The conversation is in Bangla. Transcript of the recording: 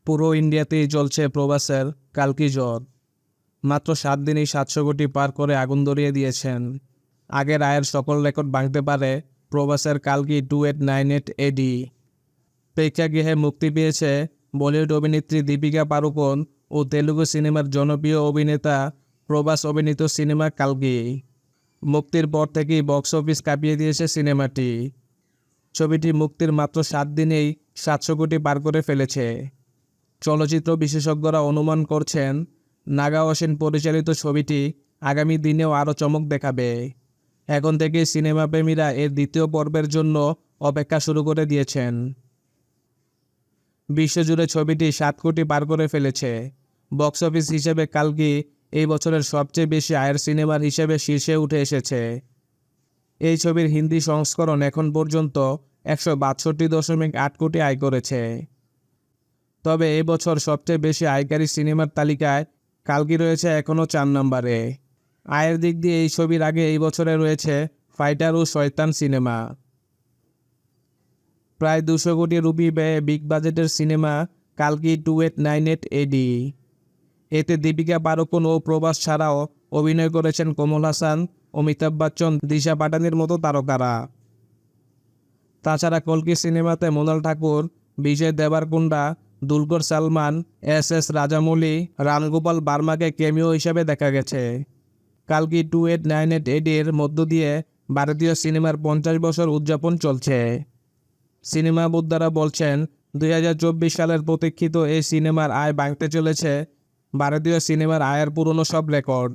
পুরো ইন্ডিয়াতেই চলছে প্রবাসের কালকি জ্বর। মাত্র 7 দিনেই 700 কোটি পার করে আগুন ধরিয়ে দিয়েছেন। আগের আয়ের সকল রেকর্ড ভাঙতে পারে প্রবাসের কালকি 2898 এডি। প্রেক্ষাগৃহে মুক্তি পেয়েছে বলিউড অভিনেত্রী দীপিকা পাড়ুকোন ও তেলুগু সিনেমার জনপ্রিয় অভিনেতা প্রবাস অভিনীত সিনেমা কালকি। মুক্তির পর থেকেই বক্স অফিস কাঁপিয়ে দিয়েছে সিনেমাটি। ছবিটি মুক্তির মাত্র 7 দিনেই 700 কোটি পার করে ফেলেছে। চলচ্চিত্র বিশেষজ্ঞরা অনুমান করছেন নাগা অসীন পরিচালিত ছবিটি আগামী দিনেও আরও চমক দেখাবে। এখন থেকেই সিনেমা প্রেমীরা এর দ্বিতীয় পর্বের জন্য অপেক্ষা শুরু করে দিয়েছেন। বিশ্বজুড়ে ছবিটি 7 কোটি পার করে ফেলেছে। বক্স অফিস হিসেবে কালকি এই বছরের সবচেয়ে বেশি আয়ের সিনেমার হিসেবে শীর্ষে উঠে এসেছে। এই ছবির হিন্দি সংস্করণ এখন পর্যন্ত 162.8 কোটি আয় করেছে। তবে এই বছর সবচেয়ে বেশি আয়কারী সিনেমার তালিকায় কালকি রয়েছে এখনও 4 নম্বরে। আয়ের দিক দিয়ে এই ছবির আগে এই বছরে রয়েছে ফাইটার ও শয়তান সিনেমা। প্রায় 200 কোটি রুপি ব্যয়ে বিগ বাজেটের সিনেমা কালকি 2898 এডি। এতে দীপিকা পাড়ুকোন ও প্রভাস ছাড়াও অভিনয় করেছেন কমল হাসান, অমিতাভ বচ্চন, দিশা পাটানির মতো তারকারা। তাছাড়া কল্কি সিনেমাতে মৃণাল ঠাকুর, বিজয় দেবারকোন্ডা, দুলকর সালমান, এস রাজামৌলি, রামগোপাল বার্মাকে ক্যামিও হিসেবে দেখা গেছে। কালকি 2898 এডির মধ্য দিয়ে ভারতীয় সিনেমার 50 বছর উদযাপন চলছে। সিনেমা বোদ্ধারা বলছেন 2024 সালের প্রতীক্ষিত এই সিনেমার আয় ভাঙতে চলেছে ভারতীয় সিনেমার আয়ের পুরনো সব রেকর্ড।